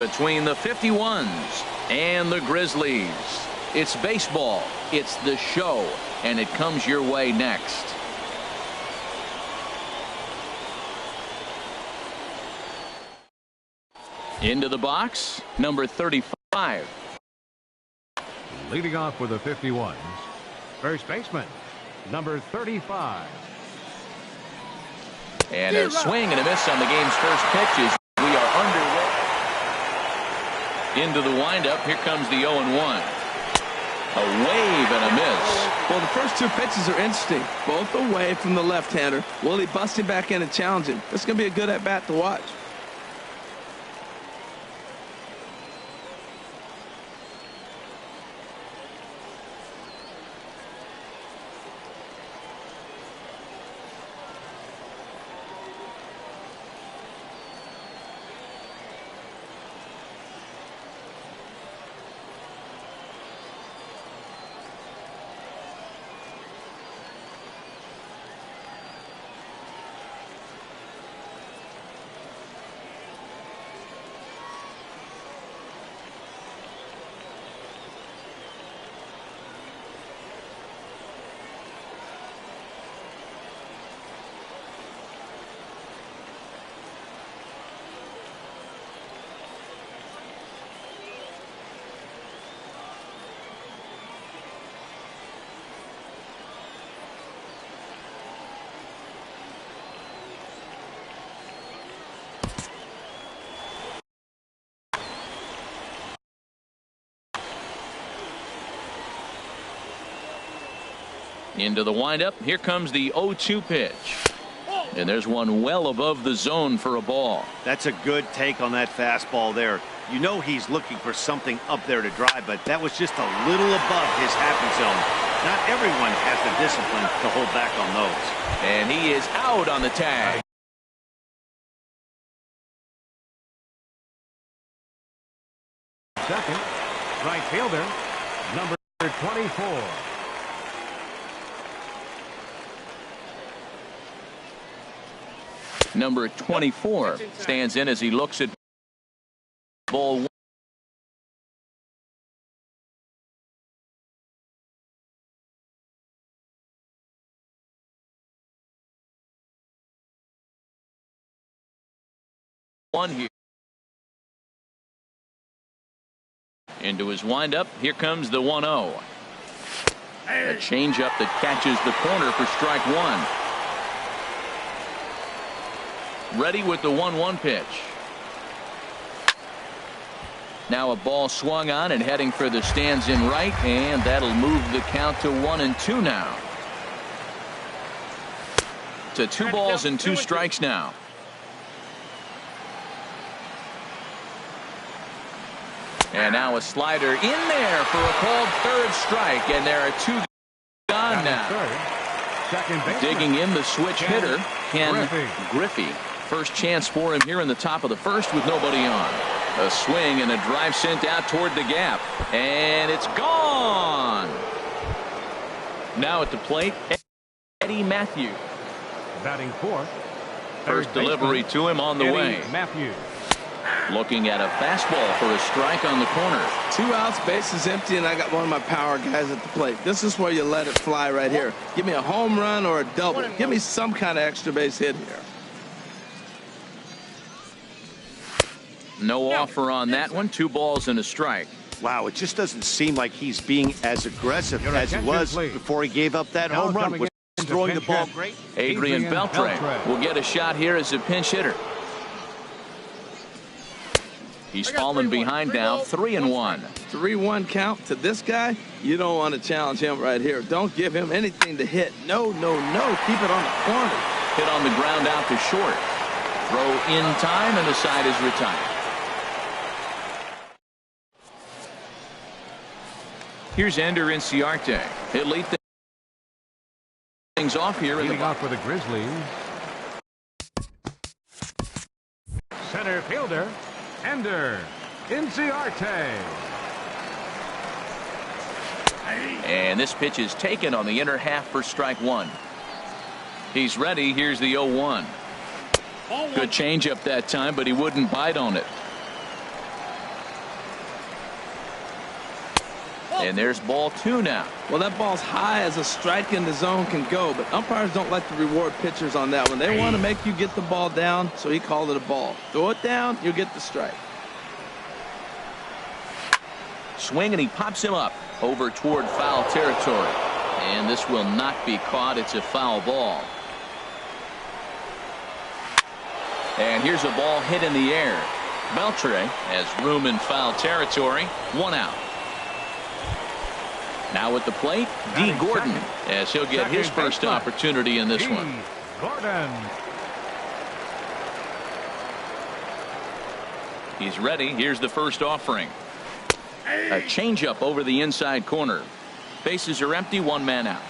between the 51s and the Grizzlies. It's baseball, it's the show, and it comes your way next. Into the box, number 35. Leading off with the 51s, first baseman, number 35. And a swing and a miss on the game's first pitch as we are underway. Into the windup, here comes the 0-1. A wave and a miss. Well, the first two pitches are interesting, both away from the left-hander. Will he bust him back in and challenge him? It's going to be a good at-bat to watch. Into the windup, here comes the 0-2 pitch. And there's one well above the zone for a ball. That's a good take on that fastball there. You know he's looking for something up there to drive, but that was just a little above his happy zone. Not everyone has the discipline to hold back on those. And he is out on the tag. Second, right fielder, number 24. Number 24 stands in as he looks at ball one here. Into his windup, here comes the 1-0. A changeup that catches the corner for strike one. Ready with the 1-1 pitch. Now a ball swung on and heading for the stands in right, and that'll move the count to 1-2 now. To 2 balls and 2 strikes now. And now a slider in there for a called third strike, and there are 2 gone now. Digging in the switch hitter, Ken Griffey. First chance for him here in the top of the first with nobody on. A swing and a drive sent out toward the gap. And it's gone. Now at the plate, Eddie Matthews. Batting fourth. First delivery to him on the way. Matthews. Looking at a fastball for a strike on the corner. 2 outs, bases empty, and I got one of my power guys at the plate. This is where you let it fly right here. Give me a home run or a double. Give me some kind of extra base hit here. No offer on that one. 2 balls and a strike. Wow, it just doesn't seem like he's being as aggressive as he was before he gave up that home run. Was throwing the ball great. Adrian Beltre will get a shot here as a pinch hitter. He's fallen behind now, 3-1. 3-1 count to this guy. You don't want to challenge him right here. Don't give him anything to hit. No, no, no. Keep it on the corner. Hit on the ground out to short. Throw in time, and the side is retired. Here's Ender Inciarte. He'll lead things off here. Leading off for the Grizzlies. Center fielder, Ender Inciarte. And this pitch is taken on the inner half for strike one. He's ready. Here's the 0-1. Good changeup that time, but he wouldn't bite on it. And there's ball 2 now. Well, that ball's high as a strike in the zone can go, but umpires don't like to reward pitchers on that one. They want to make you get the ball down, so he called it a ball. Throw it down, you'll get the strike. Swing, and he pops him up over toward foul territory. And this will not be caught. It's a foul ball. And here's a ball hit in the air. Beltre has room in foul territory. 1 out. Now at the plate, D. Gordon, as he'll get his first opportunity in this one. Gordon. He's ready. Here's the first offering. A changeup over the inside corner. Bases are empty, 1 man out.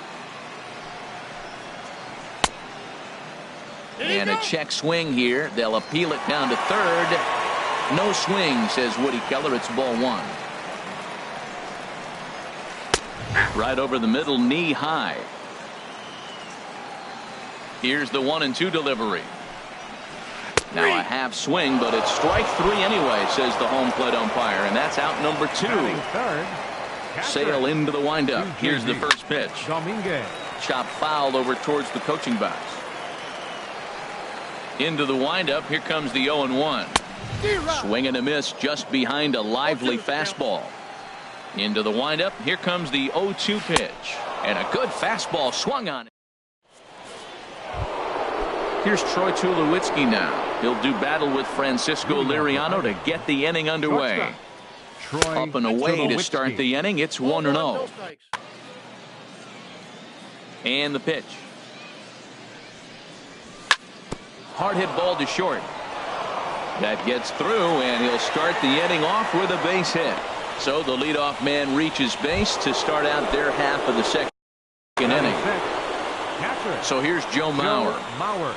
And a check swing here. They'll appeal it down to third. No swing, says Woody Keller. It's ball 1. Right over the middle, knee high. Here's the 1-2 delivery. Now a half swing, but it's strike 3 anyway, says the home plate umpire, and that's out number 2. Sale into the windup. Here's the first pitch. Chop fouled over towards the coaching box. Into the windup. Here comes the 0-1. Swing and a miss just behind a lively fastball. Into the windup. Here comes the 0-2 pitch. And a good fastball swung on it. Here's Troy Tulowitzki now. He'll do battle with Francisco Liriano to get the inning underway. Up and away to start the inning. It's 1-0. And the pitch. Hard hit ball to short. That gets through, and he'll start the inning off with a base hit. So the leadoff man reaches base to start out their half of the second inning. So here's Joe Mauer.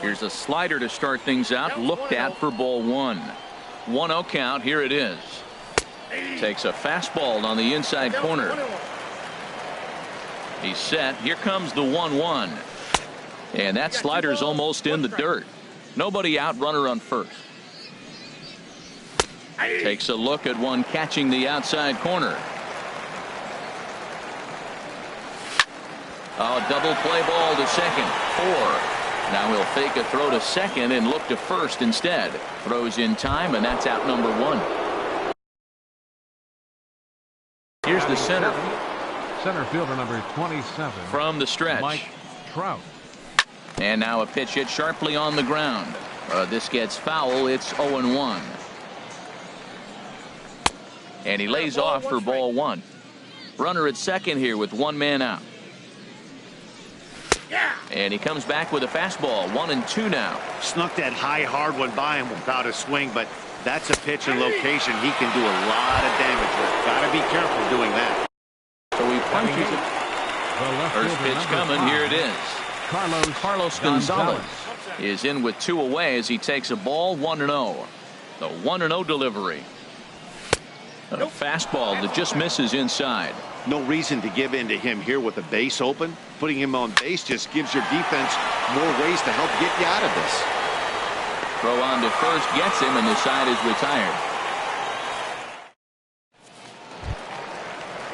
Here's a slider to start things out. Looked at for ball 1. 1-0 count. Here it is. Takes a fastball on the inside corner. He's set. Here comes the 1-1. And that slider's almost in the dirt. Nobody out, runner on first. Takes a look at one catching the outside corner. Oh, double play ball to second. 4. Now he'll fake a throw to second and look to first instead. Throws in time, and that's out number 1. Here's the center fielder number 27 from the stretch. Mike Trout. And now a pitch hit sharply on the ground. This gets foul. It's 0-1. And he lays off for ball 1. Runner at second here with 1 man out. And he comes back with a fastball. 1-2 now. Snuck that high hard one by him without a swing, but that's a pitch and location he can do a lot of damage with. Got to be careful doing that. So he punches it. First pitch coming. Here it is. Carlos Gonzalez is in with 2 away as he takes a ball. 1-0. The 1-0 delivery. A fastball that just misses inside. No reason to give in to him here with the base open. Putting him on base just gives your defense more ways to help get you out of this. Throw on to first gets him, and the side is retired.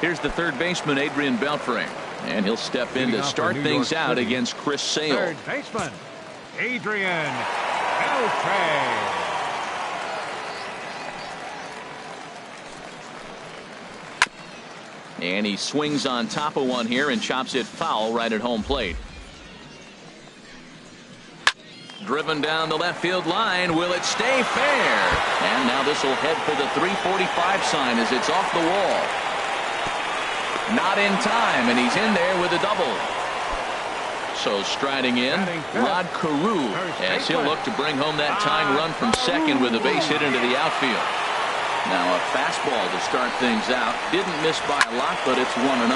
Here's the third baseman, Adrian Beltre, and he'll step in to start things out against Chris Sale. Third baseman, Adrian Beltre. And he swings on top of one here and chops it foul right at home plate. Driven down the left field line. Will it stay fair? And now this will head for the 345 sign as it's off the wall. Not in time, and he's in there with a double. So striding in, Rod Carew, as he'll look to bring home that tying run from second with a base hit into the outfield. Now a fastball to start things out. Didn't miss by a lot, but it's 1-0.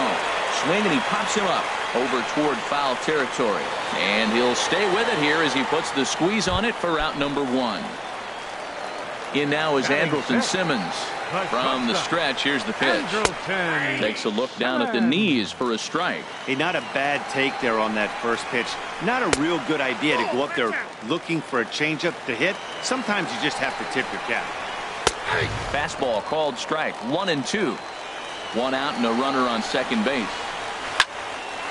Swing, and he pops him up over toward foul territory. And he'll stay with it here as he puts the squeeze on it for out number 1. In now is Andrelton Simmons. From the stretch, here's the pitch. Takes a look down at the knees for a strike. Hey, not a bad take there on that first pitch. Not a real good idea to go up there looking for a changeup to hit. Sometimes you just have to tip your cap. Fastball called strike. 1-2. One out and a runner on second base.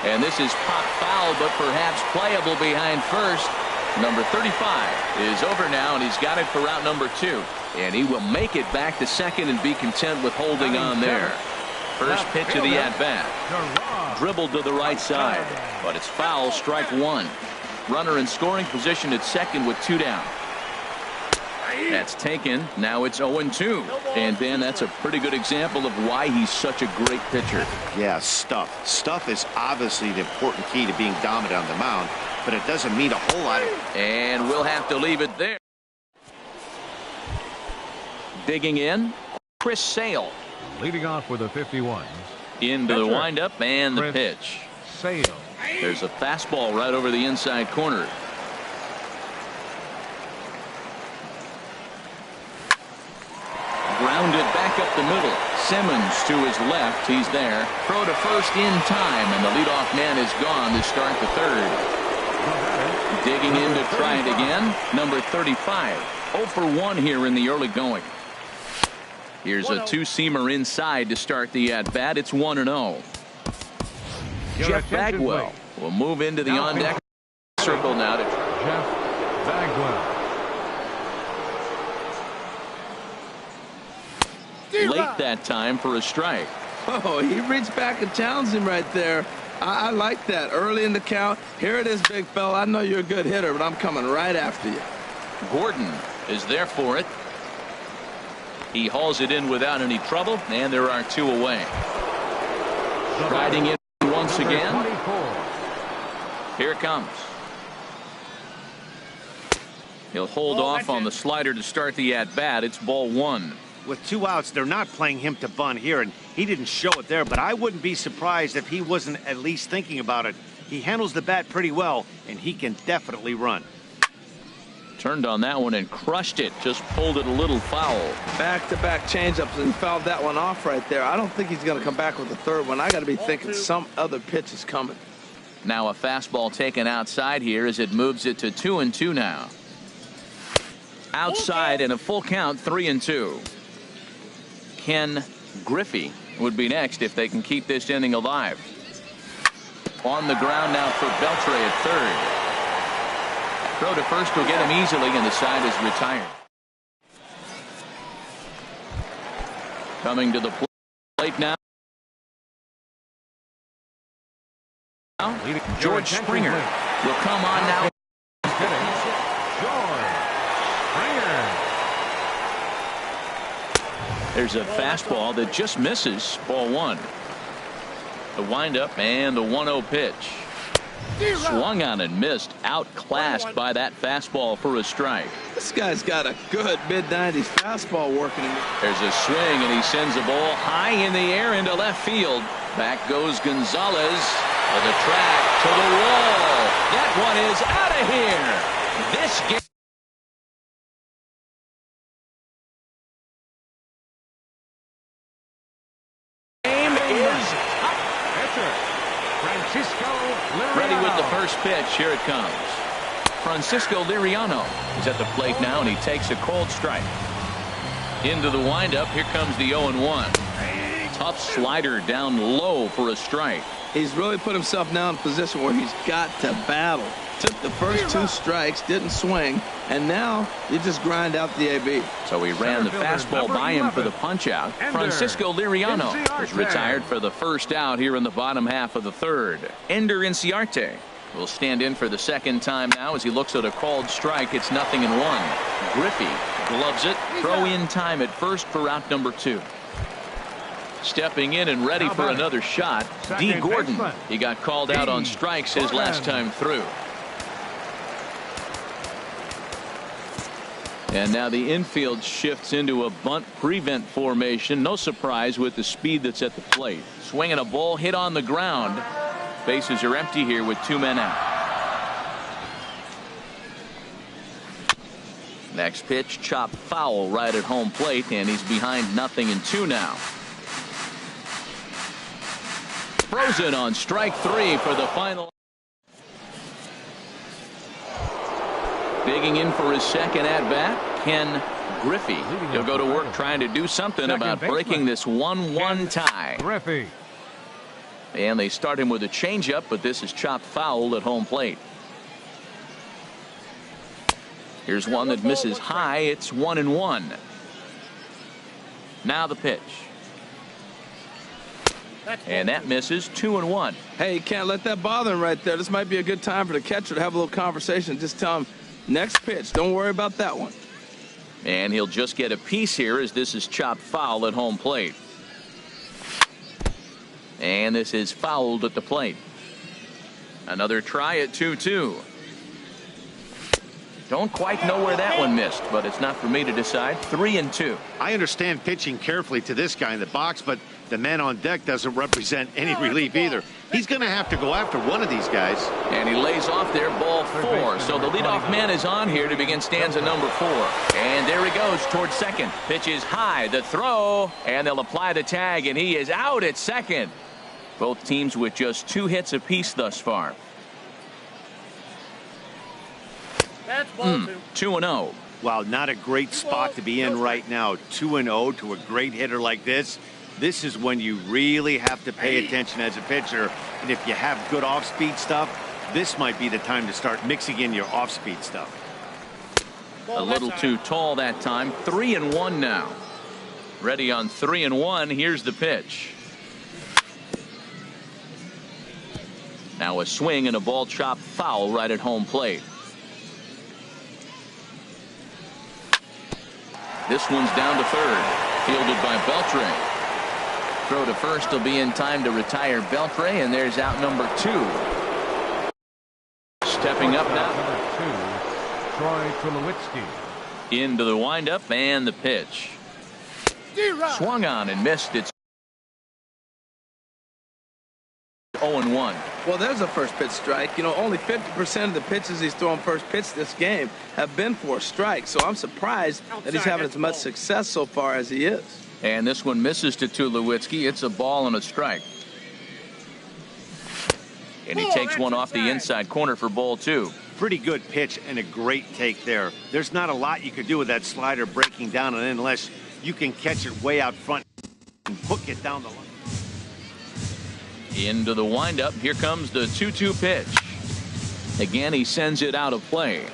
And this is pop foul, but perhaps playable behind first. Number 35 is over now, and he's got it for out number 2. And he will make it back to second and be content with holding on there. First pitch of the at-bat. Dribbled to the right side, but it's foul, strike 1. Runner in scoring position at second with 2 down. That's taken. Now it's 0-2. And Ben, that's a pretty good example of why he's such a great pitcher. Yeah, stuff. Stuff is obviously the important key to being dominant on the mound, but it doesn't mean a whole lot. And we'll have to leave it there. Digging in, Chris Sale. Leading off with a 51. Into the windup and the pitch. Sale. There's a fastball right over the inside corner. Grounded back up the middle. Simmons to his left. He's there. Throw to first in time, and the leadoff man is gone to start the third. Digging in to try it again. Number 35. 0 for 1 here in the early going. Here's a two-seamer inside to start the at-bat. It's 1-0. Jeff Bagwell will move into the on-deck circle now to Jeff Bagwell. late that time for a strike. Oh, he reached back and challenged him right there. I like that. Early in the count. Here it is, big fella. I know you're a good hitter, but I'm coming right after you. Gordon is there for it. He hauls it in without any trouble, and there are 2 away. Riding in once again. Here it comes. He'll hold off on the slider to start the at-bat. It's ball 1. With 2 outs, they're not playing him to bunt here, and he didn't show it there, but I wouldn't be surprised if he wasn't at least thinking about it. He handles the bat pretty well, and he can definitely run. Turned on that one and crushed it. Just pulled it a little foul. Back-to-back changeups, and fouled that one off right there. I don't think he's going to come back with the third one. I got to be thinking some other pitch is coming. Now a fastball taken outside here as it moves it to 2-2 now. Outside and a full count, 3-2. Ken Griffey would be next if they can keep this inning alive. On the ground now for Beltre at third. Throw to first will get him easily, and the side is retired. Coming to the plate now. George Springer will come on now. There's a fastball that just misses. Ball 1. The windup and the 1-0 pitch. Swung on and missed. Outclassed by that fastball for a strike. This guy's got a good mid-90s fastball working. There's a swing, and he sends a ball high in the air into left field. Back goes Gonzalez for the track to the wall. That one is out of here. This game. Ready with the first pitch. Here it comes. Francisco Liriano is at the plate now, and he takes a cold strike. Into the windup. Here comes the 0-1. Tough slider down low for a strike. He's really put himself now in a position where he's got to battle. Took the first 2 strikes, didn't swing, and now you just grind out the AB. So he ran the fastball by him for the punch-out. Francisco Liriano is retired for the first out here in the bottom half of the third. Ender Inciarte will stand in for the second time now as he looks at a called strike. It's 0-1. Griffey gloves it. Throw in time at first for out number 2. Stepping in and ready for another shot, D. Gordon. He got called out on strikes his last time through. And now the infield shifts into a bunt prevent formation. No surprise with the speed that's at the plate. Swinging a ball hit on the ground. Bases are empty here with 2 men out. Next pitch, chopped foul right at home plate, and he's behind 0-2 now. Frozen on strike 3 for the final. Digging in for his second at bat, Ken Griffey. He'll go to work trying to do something about breaking this 1-1 tie. Griffey. And they start him with a changeup, but this is chopped foul at home plate. Here's one that misses high. It's 1-1. Now the pitch. And that misses 2-1. Hey, you can't let that bother him right there. This might be a good time for the catcher to have a little conversation. Just tell him, next pitch, don't worry about that one. And he'll just get a piece here as this is chopped foul at home plate. And this is fouled at the plate. Another try at 2-2. Don't quite know where that one missed, but it's not for me to decide. 3-2. I understand pitching carefully to this guy in the box, but the man on deck doesn't represent any relief either. He's going to have to go after one of these guys. And he lays off there, ball 4. So the leadoff man is on here to begin stanza number 4. And there he goes towards second. Pitch is high, the throw, and they'll apply the tag, and he is out at second. Both teams with just 2 hits apiece thus far. That's ball 2. 2-0. Wow, not a great spot to be in right now. 2-0 to a great hitter like this. This is when you really have to pay attention as a pitcher. And if you have good off-speed stuff, this might be the time to start mixing in your off-speed stuff. A little too tall that time. 3-1 now. Ready on 3-1. Here's the pitch. Now a swing and a ball chopped foul right at home plate. This one's down to third. Fielded by Beltre. Throw to first will be in time to retire Beltre, and there's out number 2. Stepping up now. Number 2, Troy Tulowitzki. Into the windup and the pitch. Swung on and missed. It's 0-1. Well, there's a first pitch strike. You know, only 50% of the pitches he's throwing first pitch this game have been for a strike. So I'm surprised that he's having as much success so far as he is. And this one misses to Tulowitzki. It's a ball and a strike. And he takes one off the inside corner for ball 2. Pretty good pitch and a great take there. There's not a lot you could do with that slider breaking down, and unless you can catch it way out front and hook it down the line. Into the windup. Here comes the 2-2 pitch. Again, he sends it out of play.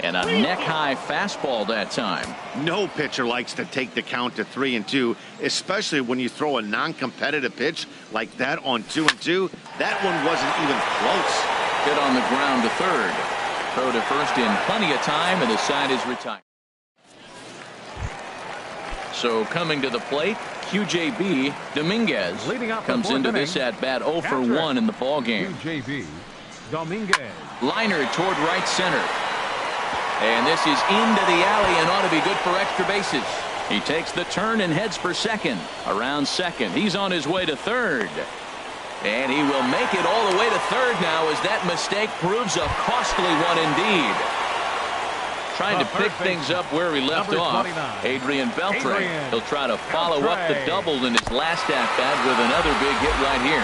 And a neck-high fastball that time. No pitcher likes to take the count to 3-2, especially when you throw a non-competitive pitch like that on 2-2. That one wasn't even close. Hit on the ground to third. Throw to first in plenty of time, and the side is retired. So coming to the plate, QJB Dominguez comes into this at bat 0 for 1 in the ball game. QJB Dominguez. Liner toward right center. And this is into the alley and ought to be good for extra bases. He takes the turn and heads for second. Around second. He's on his way to third. And he will make it all the way to third now as that mistake proves a costly one indeed. Trying to pick things up where he left off. Adrian Beltre. He'll try to follow up the double in his last at-bat with another big hit right here.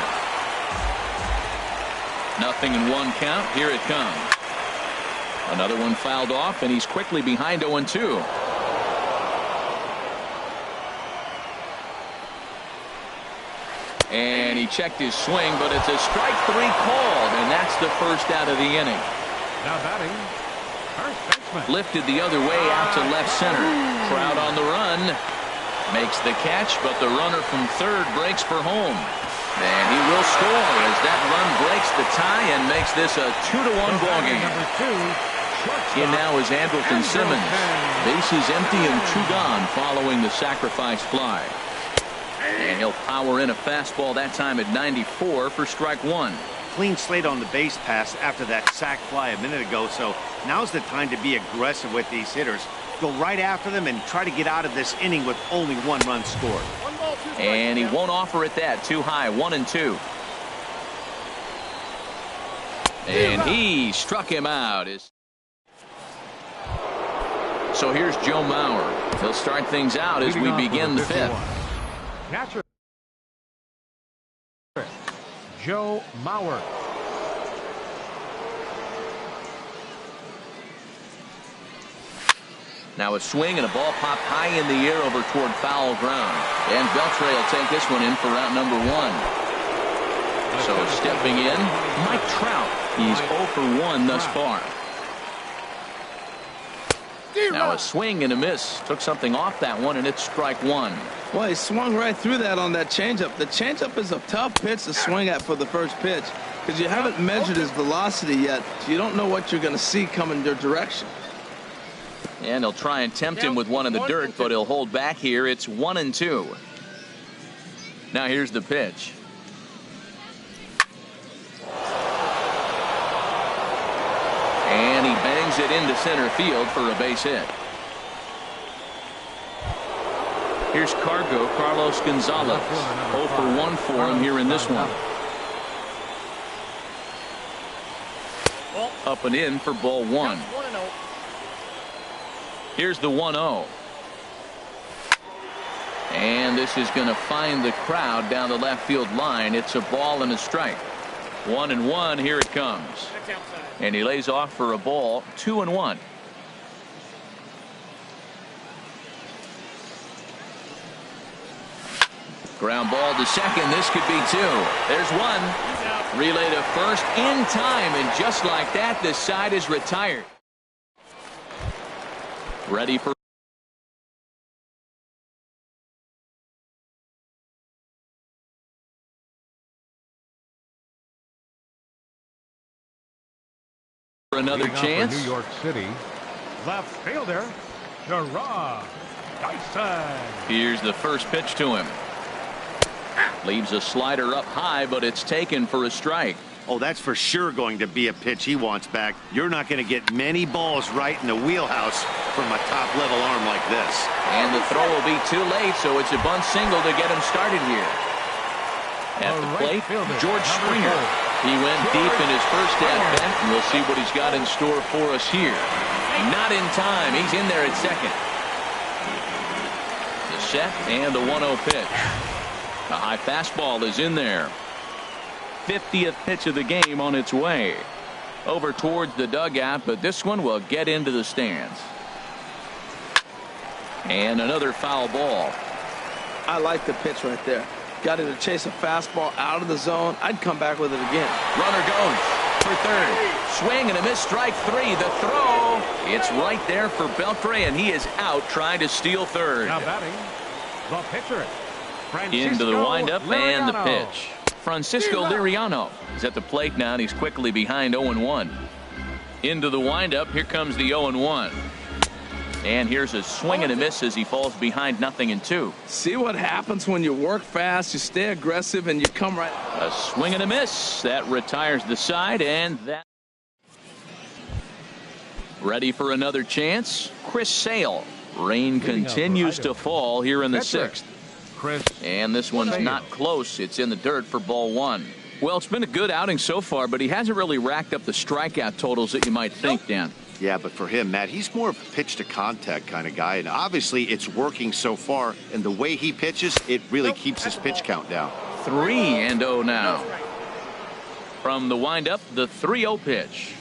Nothing in 1 count. Here it comes. Another one fouled off, and he's quickly behind 0-2. And he checked his swing, but it's a strike 3 called, and that's the first out of the inning. Now batting, first baseman. Lifted the other way out to left center. Trout on the run. Makes the catch, but the runner from third breaks for home. And he will score as that run breaks the tie and makes this a 2-1 ball game. In now is Andrelton Simmons. Bases empty and 2 gone following the sacrifice fly. And he'll power in a fastball that time at 94 for strike 1. Clean slate on the base pass after that sac fly a minute ago, so now's the time to be aggressive with these hitters. Go right after them and try to get out of this inning with only 1 run scored. And he won't offer it that. Too high. 1-2. And he struck him out. So here's Joe Mauer. He'll start things out as we begin the 5th. Catcher Joe Mauer. Now a swing and a ball popped high in the air over toward foul ground. And Beltre will take this one in for route number 1. So stepping in, Mike Trout. He's 0 for 1 thus far. Now a swing and a miss. Took something off that one, and it's strike 1. Well, he swung right through that on that changeup. The changeup is a tough pitch to swing at for the first pitch because you haven't measured his velocity yet, so you don't know what you're going to see coming your direction. And he'll try and tempt him with one in the dirt, but he'll hold back here. It's 1-2. Now here's the pitch. And he bangs it into center field for a base hit. Here's Carlos Gonzalez. 0 for 1 for him here in this one. Up and in for ball 1. Here's the 1-0. And this is going to find the crowd down the left field line. It's a ball and a strike. 1-1. Here it comes. And he lays off for a ball. 2-1. Ground ball to second. This could be 2. There's 1. Relay to first in time, and just like that, the side is retired. Ready for another chance. New York City, left fielder, Dyson. Here's the first pitch to him. Leaves a slider up high, but it's taken for a strike. Oh, that's for sure going to be a pitch he wants back. You're not going to get many balls right in the wheelhouse from a top-level arm like this. And the throw will be too late, so it's a bunt single to get him started here. At the plate, George Springer. He went deep in his first at-bat, and we'll see what he's got in store for us here. Not in time. He's in there at second. The set and the 1-0 pitch. The high fastball is in there. 50th pitch of the game on its way. Over towards the dugout, but this one will get into the stands. And another foul ball. I like the pitch right there. Got him to chase a fastball out of the zone. I'd come back with it again. Runner goes for third. Swing and a miss, strike 3. The throw. It's right there for Beltre, and he is out trying to steal third. Now batting, the pitcher. Into the windup and the pitch. Francisco Liriano is at the plate now, and he's quickly behind 0-1. Into the windup. Here comes the 0-1. And here's a swing and a miss as he falls behind 0-2. See what happens when you work fast, you stay aggressive, and you come right. A swing and a miss. That retires the side, and that. Ready for another chance. Chris Sale. Rain continues to fall here in the 6th. And this one's not close. It's in the dirt for ball 1. Well, it's been a good outing so far, but he hasn't really racked up the strikeout totals that you might think, Dan. Yeah, but for him, Matt, he's more of a pitch to contact kind of guy, and obviously it's working so far, and the way he pitches, it really keeps his pitch count down. 3-0 now. From the windup, the 3-0 pitch.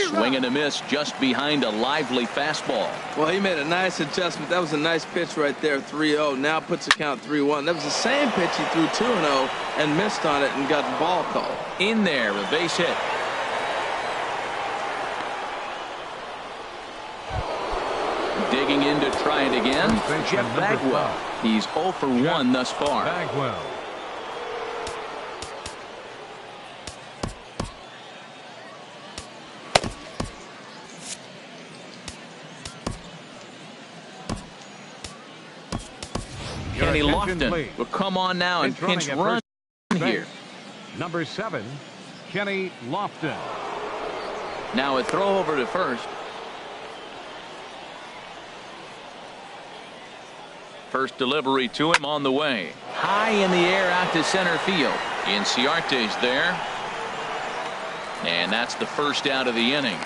Swing and a miss just behind a lively fastball. Well, he made a nice adjustment. That was a nice pitch right there, 3-0. Now puts the count 3-1. That was the same pitch he threw 2-0 and missed on it and got the ball called. In there, a base hit. Digging in to try it again, Jeff Bagwell. He's 0 for 1 thus far. Bagwell. Kenny Lofton will come on now and pinch run here. Number 7, Kenny Lofton. Now a throw over to first. First delivery to him on the way. High in the air out to center field. Inciarte's there. And that's the first out of the inning.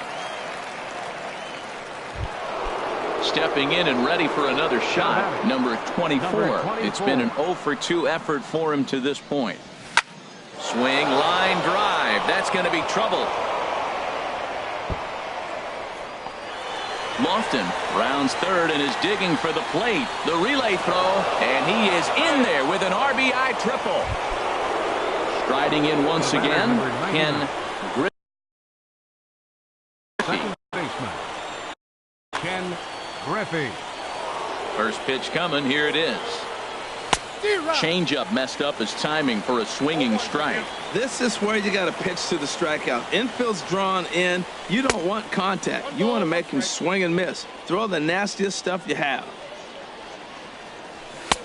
Stepping in and ready for another shot. Number 24. It's been an 0 for 2 effort for him to this point. Swing, line drive. That's going to be trouble. Lofton rounds third and is digging for the plate. The relay throw, and he is in there with an RBI triple. Striding in once again, Ken Griffey. Second baseman, Ken Griffey. First pitch coming. Here it is. Changeup messed up his timing for a swinging strike. This is where you got to pitch to the strikeout. Infield's drawn in. You don't want contact. You want to make him swing and miss. Throw the nastiest stuff you have.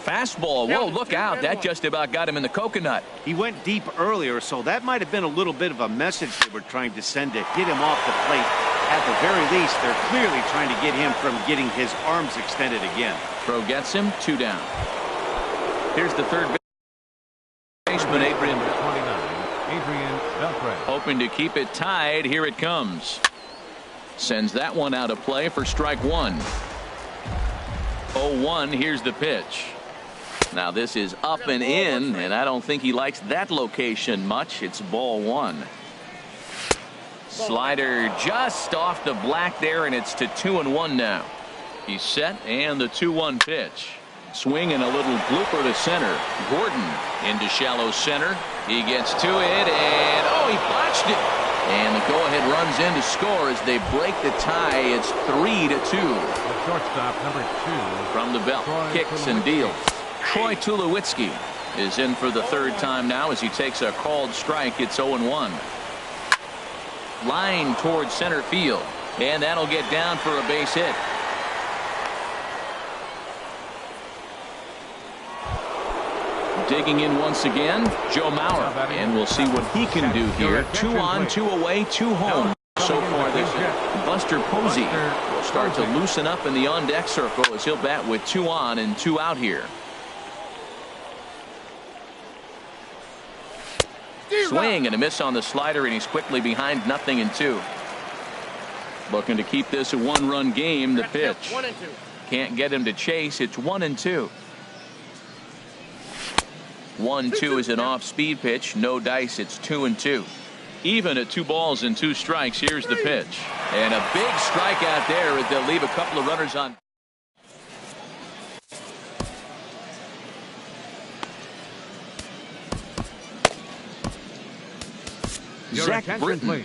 Fastball. Whoa, look out. That just about got him in the coconut. He went deep earlier, so that might have been a little bit of a message they were trying to send to hit him off the plate. At the very least, they're clearly trying to get him from getting his arms extended again. Throw gets him. 2 down. Here's the third baseman, Adrian. 29, Adrian Beltre. Hoping to keep it tied. Here it comes. Sends that one out of play for strike 1. 0-1. Here's the pitch. Now this is up and in, and I don't think he likes that location much. It's ball 1. Slider just off the black there, and it's to 2-1 now. He's set, and the 2-1 pitch. Swing and a little blooper to center. Gordon into shallow center. He gets to it, and oh, he botched it. And the go-ahead runs in to score as they break the tie. It's 3-2. The shortstop, number 2. From the belt, kicks and deals. Troy Tulowitzki is in for the third time now as he takes a called strike. It's 0-1. Line towards center field, and that'll get down for a base hit. Digging in once again, Joe Mauer, and we'll see what he can do here. 2 on, 2 away, 2 home so far this year. Buster Posey will start to loosen up in the on-deck circle as he'll bat with 2 on and 2 out here. Swing and a miss on the slider, and he's quickly behind 0-2. Looking to keep this a 1-run game. The pitch. Can't get him to chase. It's 1-2. 1-2 is an off-speed pitch. No dice. It's 2-2. Even at 2 balls and 2 strikes. Here's the pitch. And a big strikeout there as they'll leave a couple of runners on. Zach Britton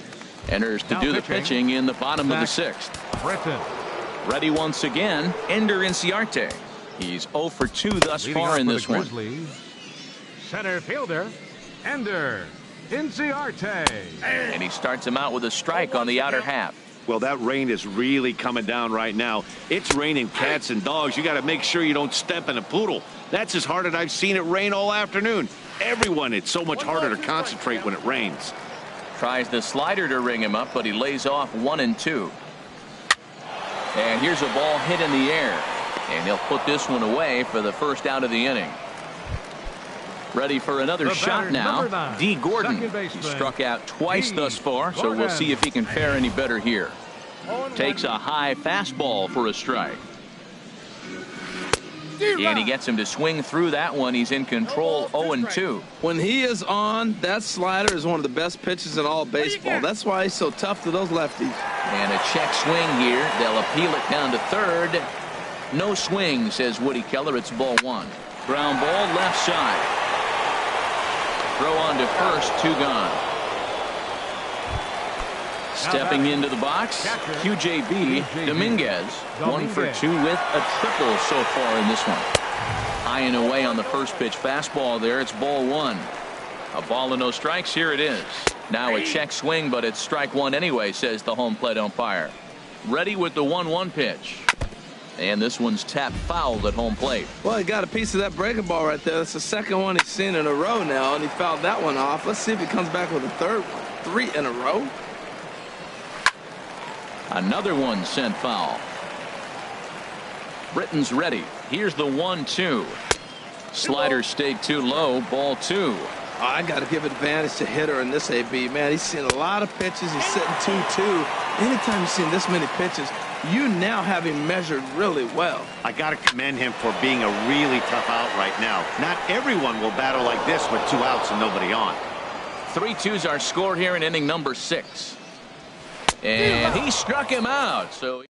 enters to do the pitching in the bottom of the 6th. Britton. Ready once again, Ender Inciarte. He's 0 for 2 thus far in this one. Center fielder, Ender Inciarte. And he starts him out with a strike on the outer half. Well, that rain is really coming down right now. It's raining cats and dogs. You got to make sure you don't step in a poodle. That's as hard as I've seen it rain all afternoon. Everyone, it's so much harder to concentrate when it rains. Tries the slider to ring him up, but he lays off 1-2. And here's a ball hit in the air. And he'll put this one away for the first out of the inning. Ready for another shot now. D. Gordon. He struck out twice thus far, so we'll see if he can fare any better here. Takes a high fastball for a strike. And he gets him to swing through that one. He's in control. 0-2. When he is on, that slider is one of the best pitches in all baseball. That's why he's so tough to those lefties. And a check swing here. They'll appeal it down to third. No swing, says Woody Keller. It's ball 1. Ground ball left side. Throw on to first. 2 gone. Stepping into the box, QJB Dominguez. 1 for 2 with a triple so far in this one. High and away on the first pitch fastball there. It's ball 1. A ball and no strikes. Here it is. Now a check swing, but it's strike 1 anyway, says the home plate umpire. Ready with the 1-1 pitch. And this one's tapped foul at home plate. Well, he got a piece of that breaking ball right there. That's the second one he's seen in a row now, and he fouled that one off. Let's see if he comes back with a third one. 3 in a row. Another one sent foul. Britton's ready. Here's the 1-2. Slider stayed too low. Ball 2. I got to give advantage to hitter in this AB. Man, he's seen a lot of pitches. He's sitting 2-2. Anytime you've seen this many pitches, you now have him measured really well. I got to commend him for being a really tough out right now. Not everyone will battle like this with 2 outs and nobody on. 3-2's our score here in inning number 6. And he struck him out. So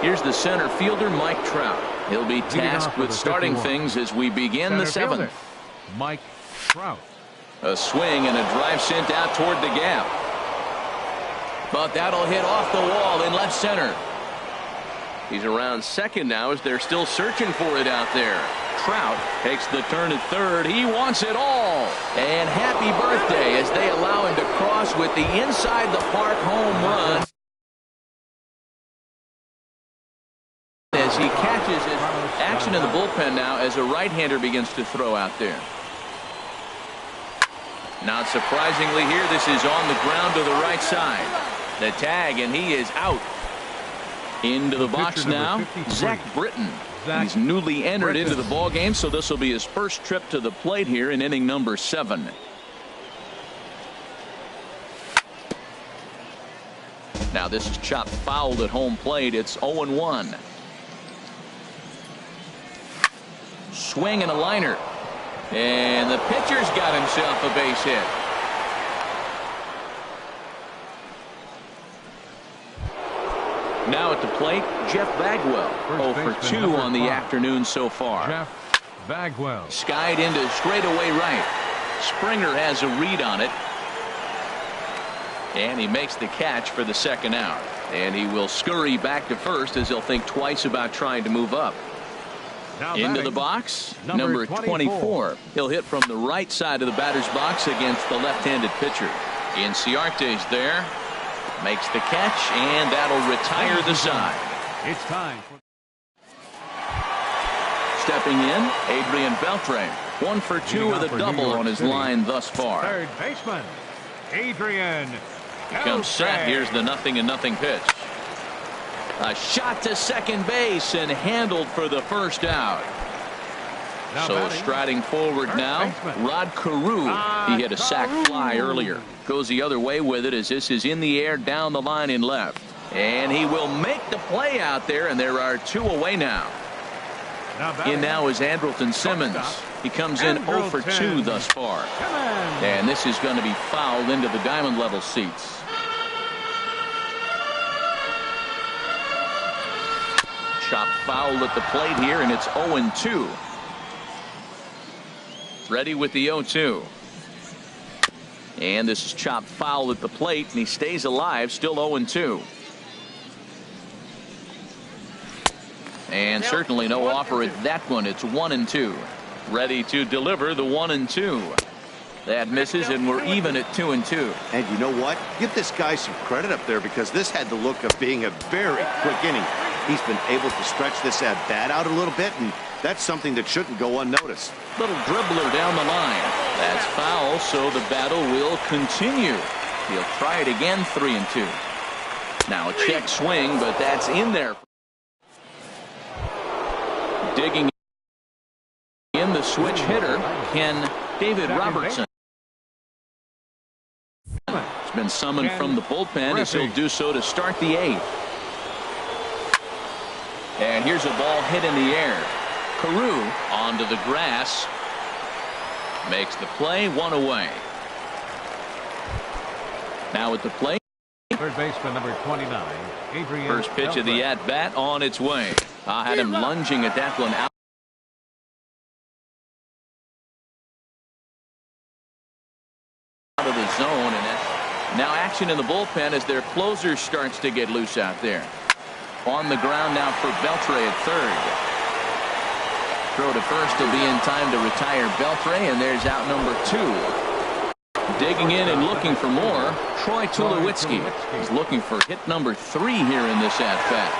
Here's the center fielder, Mike Trout. He'll be tasked with starting things as we begin the seventh. Mike Trout. A swing and a drive sent out toward the gap. But that'll hit off the wall in left center. He's around second now as they're still searching for it out there. Trout takes the turn at third. He wants it all. And happy birthday as they allow him to cross with the inside the park home run. As he catches it. Action in the bullpen now as a right-hander begins to throw out there. Not surprisingly here, this is on the ground to the right side. The tag, and he is out. Into the box now, Zach Britton. He's newly entered into the ball game, so this will be his first trip to the plate here in inning number 7. Now this is chopped foul at home plate. It's 0-1. Swing and a liner. And the pitcher's got himself a base hit. Now at the plate, Jeff Bagwell. 0 for 2 on the afternoon so far. Jeff Bagwell. Skied into straightaway right. Springer has a read on it. And he makes the catch for the second out. And he will scurry back to first as he'll think twice about trying to move up. Now into the box, number 24. He'll hit from the right side of the batter's box against the left-handed pitcher. Inciarte's there. Makes the catch, and that'll retire the side. It's time. Stepping in, Adrian Beltre. 1 for 2 with a double on his line thus far. Third baseman, Adrian. He comes set. Here's the 0-0 pitch. A shot to second base and handled for the first out. So striding forward now, Rod Carew. He hit a sac fly earlier. Goes the other way with it as this is in the air down the line in left. And he will make the play out there, and there are 2 away now. In now is Andrelton Simmons. He comes in 0 for 2 thus far. And this is going to be fouled into the diamond level seats. Chop foul at the plate here, and it's 0-2. Ready with the 0-2. And this is chopped foul at the plate, and he stays alive, still 0-2. And certainly no offer at that one. It's 1-2. Ready to deliver the 1-2. That misses, and we're even at 2-2. And you know what? Give this guy some credit up there, because this had the look of being a very quick inning. He's been able to stretch this at bat out a little bit, and that's something that shouldn't go unnoticed. Little dribbler down the line. That's foul, so the battle will continue. He'll try it again, 3-2. Now a check swing, but that's in there. Digging in the switch hitter, David Robertson. He's been summoned from the bullpen as he'll do so to start the 8th. And here's a ball hit in the air. Carew onto the grass. Makes the play, 1 away. Now at the plate. Third baseman number 29, Adrian. First pitch of the at-bat on its way. I had him lunging at that one out of the zone, and that's now action in the bullpen as their closer starts to get loose out there. On the ground now for Beltre at third. Throw to first will be in time to retire Beltre, and there's out number 2. Digging in and looking for more, Troy Tulowitzki. He's looking for hit number 3 here in this at-bat.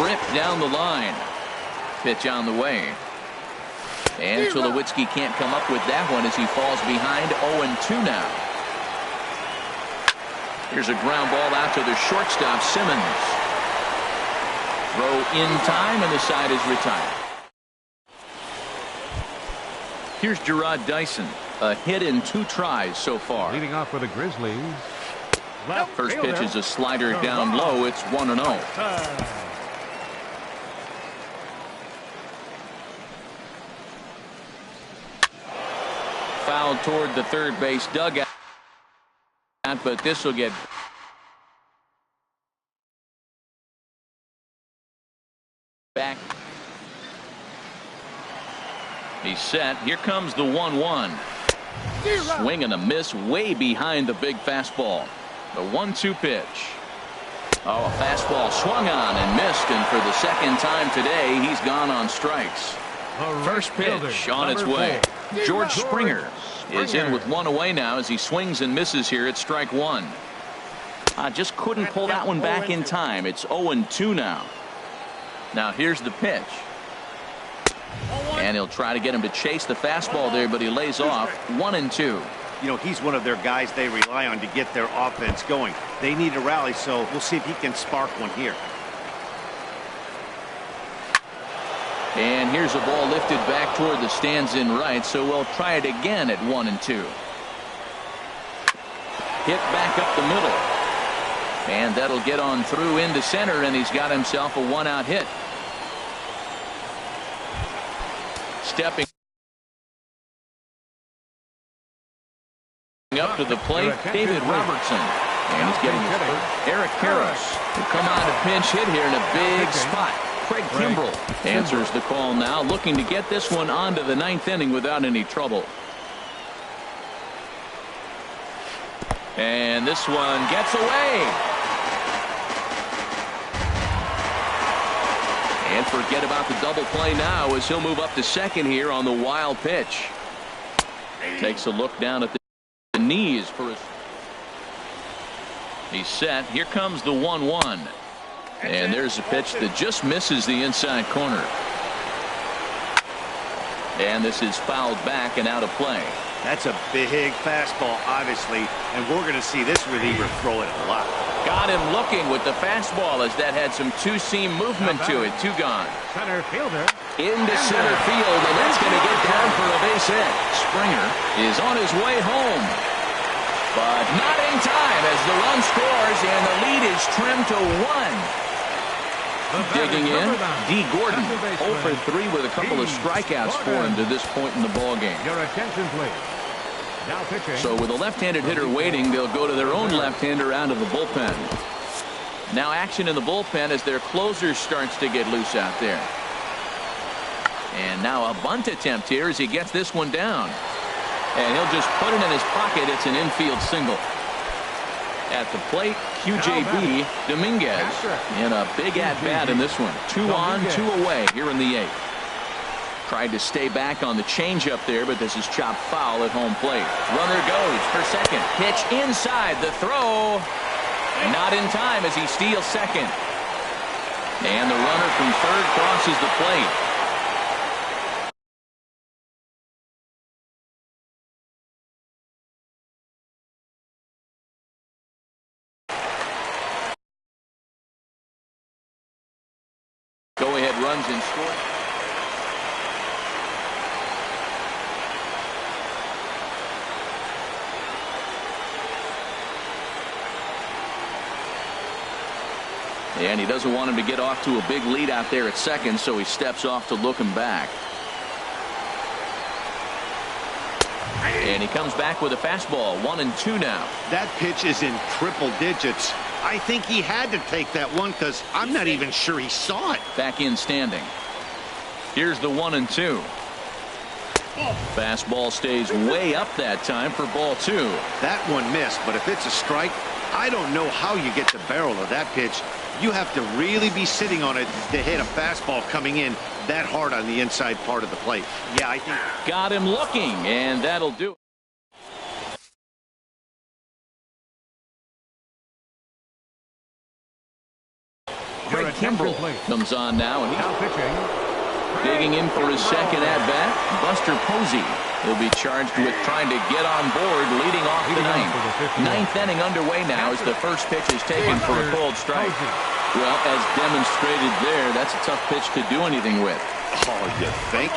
Ripped down the line. Pitch on the way. And Tulowitzki can't come up with that one as he falls behind. 0-2 now. Here's a ground ball out to the shortstop, Simmons. Throw in time, and the side is retired. Here's Gerard Dyson. A hit in 2 tries so far. Leading off for the Grizzlies. First pitch is a slider down low. It's 1-0. Fouled toward the third base dugout, but this will get back. He's set. Here comes the 1-1. Swing and a miss way behind the big fastball. The 1-2 pitch. Oh, a fastball swung on and missed, and for the second time today, he's gone on strikes. First pitch on its way. George Springer is in with one away now as he swings and misses here at strike one. Just couldn't pull that one back in time. It's 0-2 now. Now here's the pitch. And he'll try to get him to chase the fastball there, but he lays off. 1-2. You know, he's one of their guys they rely on to get their offense going. They need a rally, so we'll see if he can spark one here. And here's a ball lifted back toward the stands in right, so we'll try it again at 1-2. Hit back up the middle. And that'll get on through into center, and he's got himself a one-out hit. Stepping up to the plate, David Robertson. And he's getting his first. Eric Karros will come on a pinch hit here in a big spot. Craig Kimbrell answers the call now, looking to get this one onto the ninth inning without any trouble. And this one gets away. And forget about the double play now as he'll move up to second here on the wild pitch. Takes a look down at the knees for his. He's set. Here comes the 1-1. And there's a pitch that just misses the inside corner. And this is fouled back and out of play. That's a big fastball, obviously, and we're going to see this reliever throw it a lot. Got him looking with the fastball as that had some two-seam movement to it. Two gone. Center fielder. Into center field, and that's going to get down for a base hit. Springer is on his way home. But not in time as the run scores, and the lead is trimmed to 1. Digging in, D. Gordon, 0 for 3 with a couple of strikeouts for him to this point in the ballgame. Your attention, please. Now pitching. So with a left-handed hitter waiting, they'll go to their own left-hander out of the bullpen. Now action in the bullpen as their closer starts to get loose out there. And now a bunt attempt here as he gets this one down. And he'll just put it in his pocket. It's an infield single. At the plate, QJB Dominguez in a big at-bat in this one. 2 on, 2 away here in the 8th. Tried to stay back on the changeup there, but this is chopped foul at home plate. Runner goes for second. Pitch inside. The throw. Not in time as he steals second. And the runner from third crosses the plate. Go-ahead runs in score. And he doesn't want him to get off to a big lead out there at second, so he steps off to look him back. And he comes back with a fastball. 1-2 now. That pitch is in triple digits. I think he had to take that one because I'm not even sure he saw it. Back in standing. Here's the 1-2. Fastball stays way up that time for ball 2. That one missed, but if it's a strike, I don't know how you get the barrel of that pitch. You have to really be sitting on it to hit a fastball coming in that hard on the inside part of the plate. Yeah, I think. Got him looking, and that'll do it. Craig Kimbrell comes on now, and he's digging in for his second at-bat. Buster Posey will be charged with trying to get on board, leading off the ninth inning underway now as the first pitch is taken for a called strike. Well, as demonstrated there, that's a tough pitch to do anything with. Oh, you think?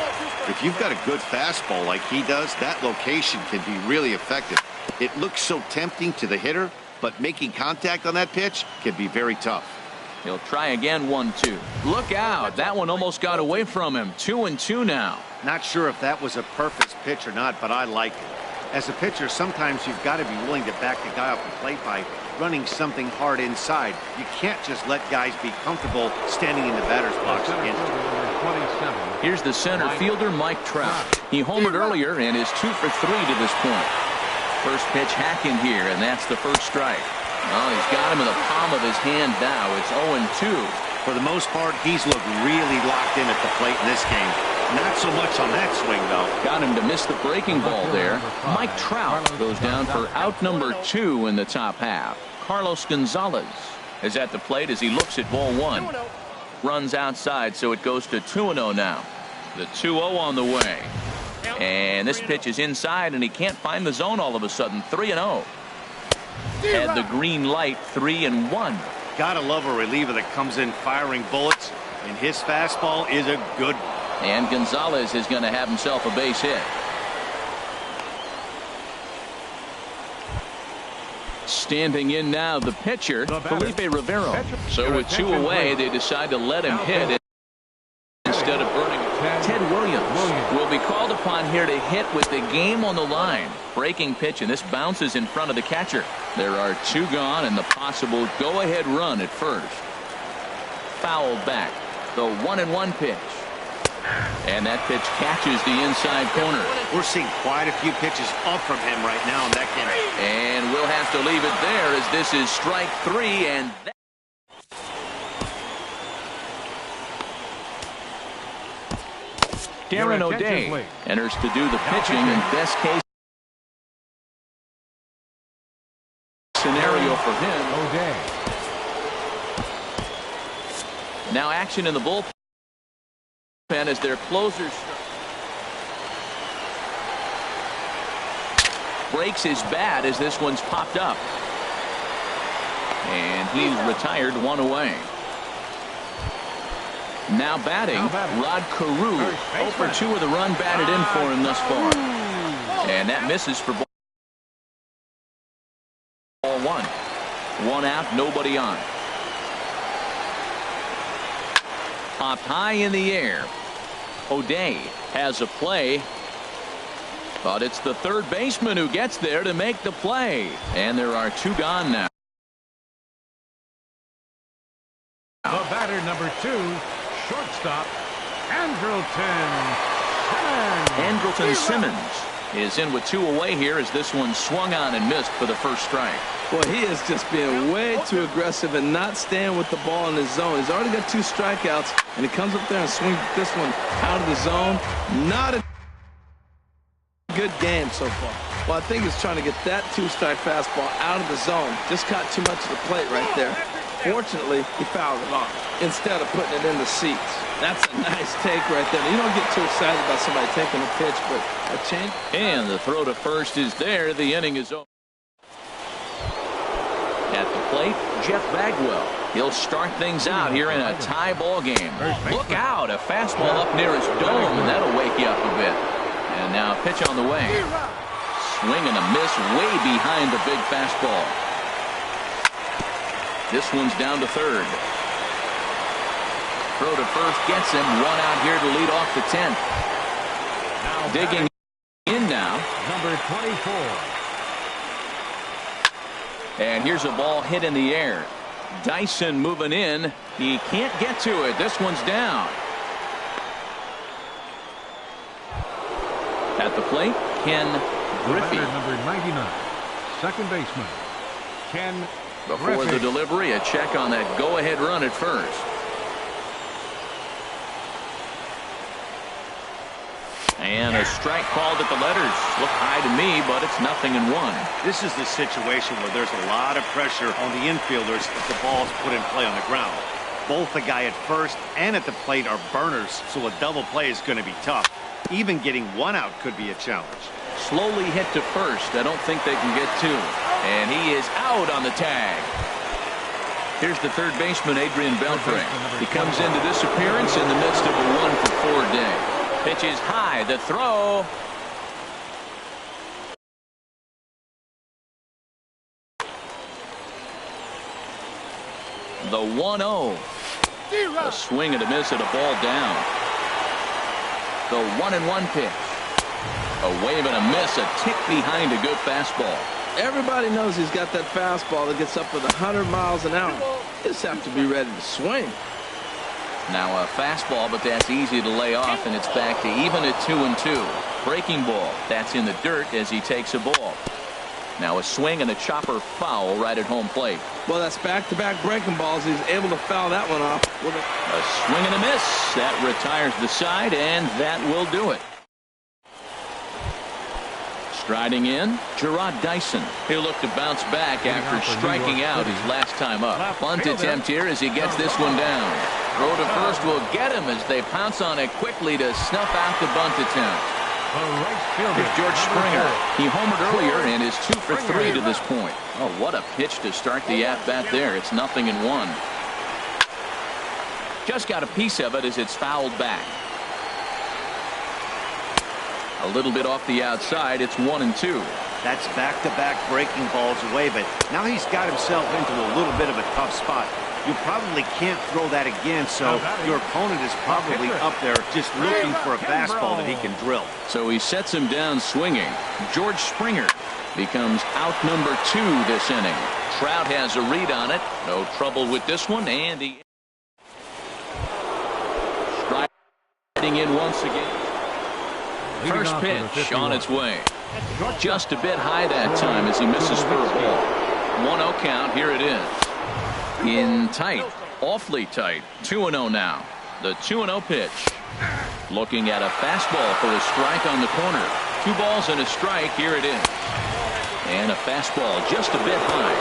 If you've got a good fastball like he does, that location can be really effective. It looks so tempting to the hitter, but making contact on that pitch can be very tough. He'll try again. 1-2. Look out. That one almost got away from him. 2-2 now. Not sure if that was a purpose pitch or not, but I like it. As a pitcher, sometimes you've got to be willing to back the guy off the plate by running something hard inside. You can't just let guys be comfortable standing in the batter's box against you. Here's the center fielder, Mike Trout. He homered earlier and is 2 for 3 to this point. First pitch hacking here, and that's the first strike. Well, he's got him in the palm of his hand now. It's 0-2. For the most part, he's looked really locked in at the plate in this game. Not so much on that swing, though. Got him to miss the breaking ball there. Mike Trout goes down for out number 2 in the top half. Carlos Gonzalez is at the plate as he looks at ball 1. Runs outside, so it goes to 2-0 now. The 2-0 on the way. And this pitch is inside, and he can't find the zone all of a sudden. 3-0. Had the green light, 3-1. Gotta love a reliever that comes in firing bullets, and his fastball is a good one. And Gonzalez is going to have himself a base hit. Standing in now, the pitcher, Felipe Rivero. So with 2 away, they decide to let him hit instead of burning. Ted Williams will be called upon here to hit with the game on the line. Breaking pitch, and this bounces in front of the catcher. There are 2 gone and the possible go-ahead run at first. Fouled back. The 1-1 pitch. And that pitch catches the inside corner. We're seeing quite a few pitches up from him right now in that game. And we'll have to leave it there as this is strike 3. And Darren O'Day enters to do the pitching in best case scenario for him. O'Day. Now action in the bullpen as their closers breaks his bat as this one's popped up. And he's retired 1 away. Now batting, Rod Carew. 0 for 2 with a run batted in for him thus far. And that misses for ball 1. 1 out, nobody on. Popped high in the air. O'Day has a play. But it's the third baseman who gets there to make the play. And there are 2 gone now. The batter, number 2, shortstop, Andrelton Simmons is in with 2 away here as this one swung on and missed for the first strike. Boy, he is just being way too aggressive and not staying with the ball in his zone. He's already got 2 strikeouts, and he comes up there and swings this one out of the zone. Not a good game so far. Well, I think he's trying to get that 2-strike fastball out of the zone. Just caught too much of the plate right there. Fortunately, he fouled it off instead of putting it in the seats. That's a nice take right there. You don't get too excited about somebody taking a pitch, but a change. And the throw to first is there. The inning is over. At the plate, Jeff Bagwell. He'll start things out here in a tie ball game. Look out, a fastball up near his dome, and that'll wake you up a bit. And now a pitch on the way. Swing and a miss way behind the big fastball. This one's down to third. Throw to first gets him. 1 out here to lead off the 10th. Digging in now. number 24. And here's a ball hit in the air. Dyson moving in. He can't get to it. This one's down. At the plate, Ken Griffey. Number 99, second baseman, Ken Before Griffey. the delivery, a check on that go-ahead run at first. And a strike called at the letters. Look high to me, but it's 0-1. This is the situation where there's a lot of pressure on the infielders if the ball's put in play on the ground. Both the guy at first and at the plate are burners, so a double play is going to be tough. Even getting 1 out could be a challenge. Slowly hit to first. I don't think they can get 2. And he is out on the tag. Here's the third baseman, Adrian Beltre. He comes into this appearance in the midst of a 1-for-4 day. Pitch is high. The throw. The 1-0. A swing and a miss at a ball down. The 1-1 pitch. A wave and a miss, a tick behind a good fastball. Everybody knows he's got that fastball that gets up with 100 miles an hour. You just have to be ready to swing. Now a fastball, but that's easy to lay off, and it's back to even at 2-2. Breaking ball. That's in the dirt as he takes a ball. Now a swing and a chopper foul right at home plate. Well, that's back-to-back breaking balls. He's able to foul that one off with a swing and a miss. That retires the side, and that will do it. Striding in, Gerard Dyson. He'll look to bounce back after striking out his last time up. Bunt attempt here as he gets this one down. Throw to first will get him as they pounce on it quickly to snuff out the bunt attempt. Here's George Springer. He homered earlier and is 2 for 3 to this point. Oh, what a pitch to start the at-bat there. It's 0-1. Just got a piece of it as it's fouled back. A little bit off the outside. It's 1-2. That's back-to-back breaking balls away, but now he's got himself into a little bit of a tough spot. You probably can't throw that again, so your opponent is probably up there just looking for a fastball that he can drill. So he sets him down swinging. George Springer becomes out number 2 this inning. Trout has a read on it. No trouble with this one, and he striding in once again. First pitch on its way. Just a bit high that time as he misses for a ball. 1-0 count. Here it is. In tight. Awfully tight. 2-0 now. The 2-0 pitch. Looking at a fastball for a strike on the corner. 2 balls and a strike. Here it is. And a fastball just a bit high.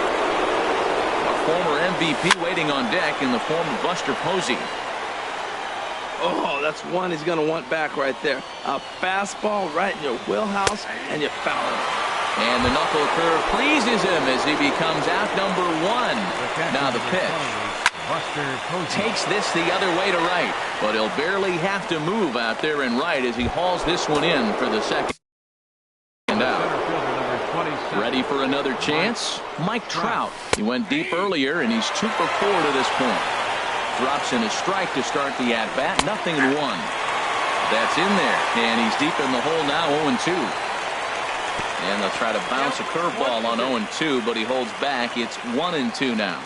A former MVP waiting on deck in the form of Buster Posey. Oh, that's one he's going to want back right there. A fastball right in your wheelhouse, and you foul him. And the knuckle curve freezes him as he becomes out number 1. Now the pitch. Takes this the other way to right, but he'll barely have to move out there and right as he hauls this one in for the second out. Ready for another chance? Mike Trout. He went deep earlier, and he's 2 for 4 to this point. Drops in a strike to start the at-bat. 0-1. That's in there, and he's deep in the hole now, 0-2. And they'll try to bounce a curveball on 0-2, but he holds back. It's 1-2 now.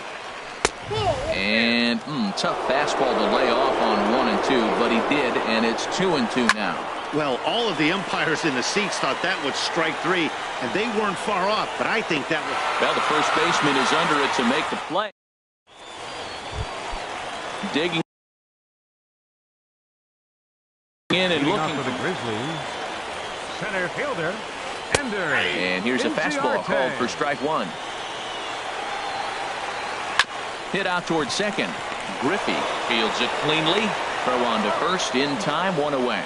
And tough fastball to lay off on 1-2, but he did, and it's 2-2 now. Well, all of the umpires in the seats thought that was strike 3, and they weren't far off, but I think that was... Well, the first baseman is under it to make the play. Digging in and looking for the Grizzlies. Center fielder, Ender. And here's a fastball called for strike 1. Hit out towards second. Griffey fields it cleanly. Throw on to first in time. 1 away.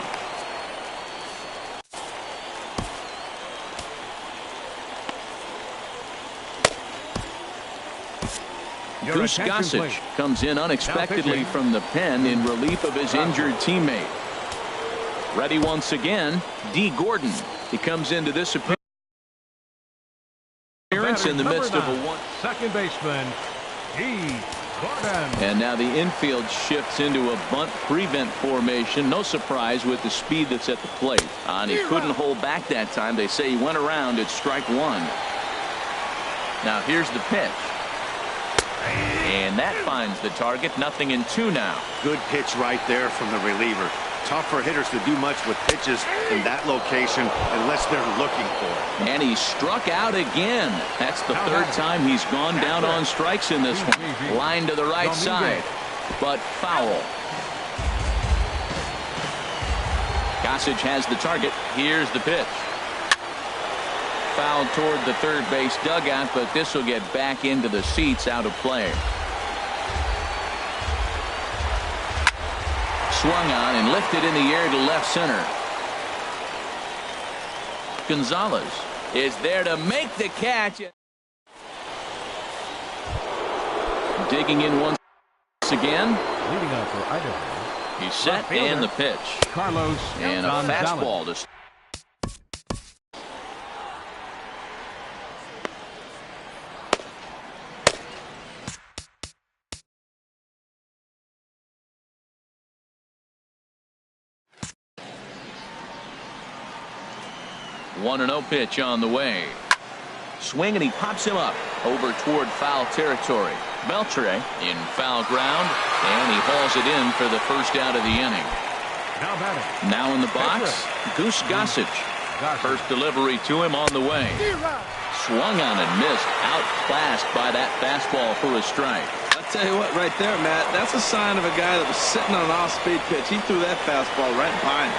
Goose Gossage comes in unexpectedly from the pen in relief of his injured teammate. Ready once again, D. Gordon. He comes into this appearance in the midst of a second baseman, D. Gordon. And now the infield shifts into a bunt prevent formation. No surprise with the speed that's at the plate. And he couldn't hold back that time. They say he went around at strike 1. Now here's the pitch. And that finds the target. 0-2 now. Good pitch right there from the reliever. Tough for hitters to do much with pitches in that location unless they're looking for it. And he struck out again. That's the 3rd time he's gone down on strikes in this one. Line to the right side, but foul. Gossage has the target. Here's the pitch. Fouled toward the third base dugout, but this will get back into the seats, out of play. Swung on and lifted in the air to left center. Gonzalez is there to make the catch. Digging in once again. Leading up for Idaho. He's set and the pitch. Carlos and a fastball to 1-0 pitch on the way. Swing, and he pops him up over toward foul territory. Beltre in foul ground, and he hauls it in for the first out of the inning. Now in the box, Goose Gossage. First delivery to him on the way. Swung on and missed. Outclassed by that fastball for a strike. I'll tell you what, right there, Matt, that's a sign of a guy that was sitting on an off-speed pitch. He threw that fastball right behind him.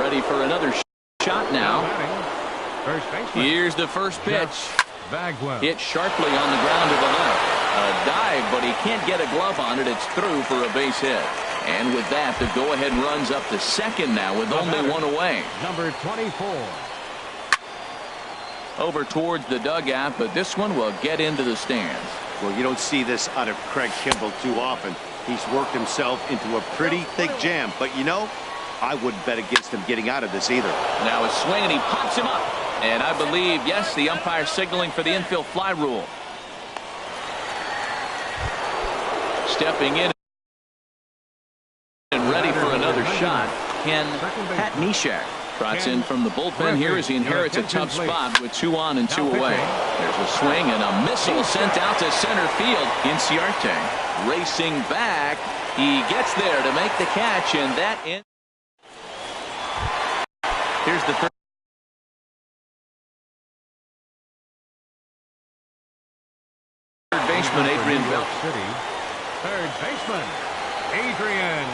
Ready for another shot now. Here's the first pitch. Hit sharply on the ground to the left. A dive, but he can't get a glove on it. It's through for a base hit. And with that, the go-ahead runs up to second now with only one away. Number 24. Over towards the dugout, but this one will get into the stands. Well, you don't see this out of Craig Kimbrell too often. He's worked himself into a pretty thick jam, but you know, I wouldn't bet against him getting out of this either. Now a swing, and he pops him up. And I believe, yes, the umpire signaling for the infield fly rule. Stepping in and ready for another shot, KaneIsabell trots in from the bullpen here as he inherits a tough spot with 2 on and 2 away. There's a swing and a missile sent out to center field. Inciarte racing back. He gets there to make the catch, and that ends. Here's the third baseman, Adrian Bell. Third baseman, Adrian.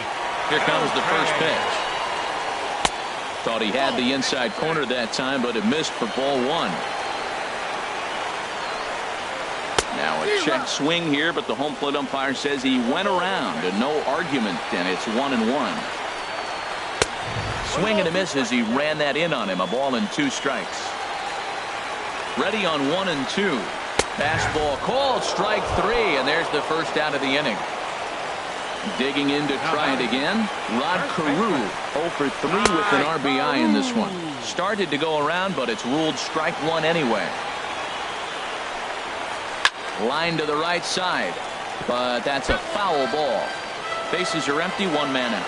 Here comes the first pitch. Thought he had the inside corner that time, but it missed for ball 1. Now a check swing here, but the home plate umpire says he went around, and no argument, and it's 1-1. Swing and a miss as he ran that in on him. A ball and 2 strikes. Ready on 1-2. Fastball called, strike 3, and there's the first out of the inning. Digging in to try it again, Rod Carew 0 for 3 with an RBI in this one. Started to go around, but it's ruled strike 1 anyway. Line to the right side, but that's a foul ball. Bases are empty, 1 man out.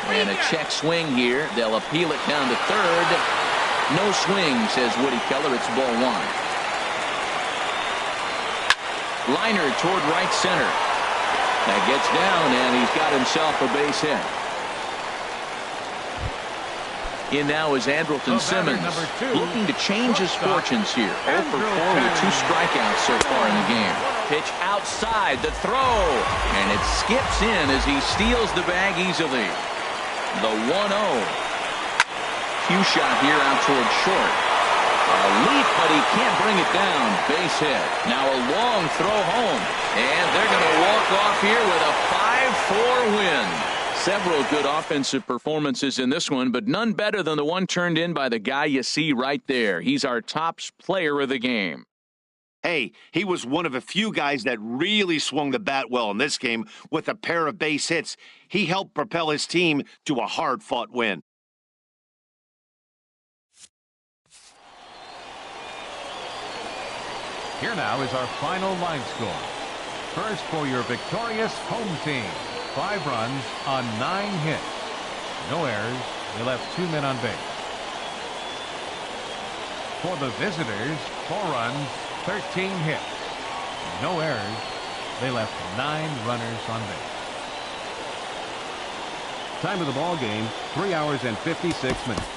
And a check swing here. They'll appeal it down to third. No swing, says Woody Keller. It's ball 1. Liner toward right center. That gets down, and he's got himself a base hit. In now is Andrelton Simmons, looking to change his fortunes here. 0 for 4 with 2 strikeouts so far in the game. Pitch outside, the throw, and it skips in as he steals the bag easily. The 1-0. Cue shot here out toward short. A leap, but he can't bring it down. Base hit. Now a long throw home. And they're going to walk off here with a 5-4 win. Several good offensive performances in this one, but none better than the one turned in by the guy you see right there. He's our top player of the game. Hey, he was one of a few guys that really swung the bat well in this game with a pair of base hits. He helped propel his team to a hard-fought win. Here now is our final line score. First for your victorious home team. 5 runs on 9 hits. No errors. They left 2 men on base. For the visitors, 4 runs, 13 hits. No errors. They left 9 runners on base. Time of the ball game, 3 hours and 56 minutes.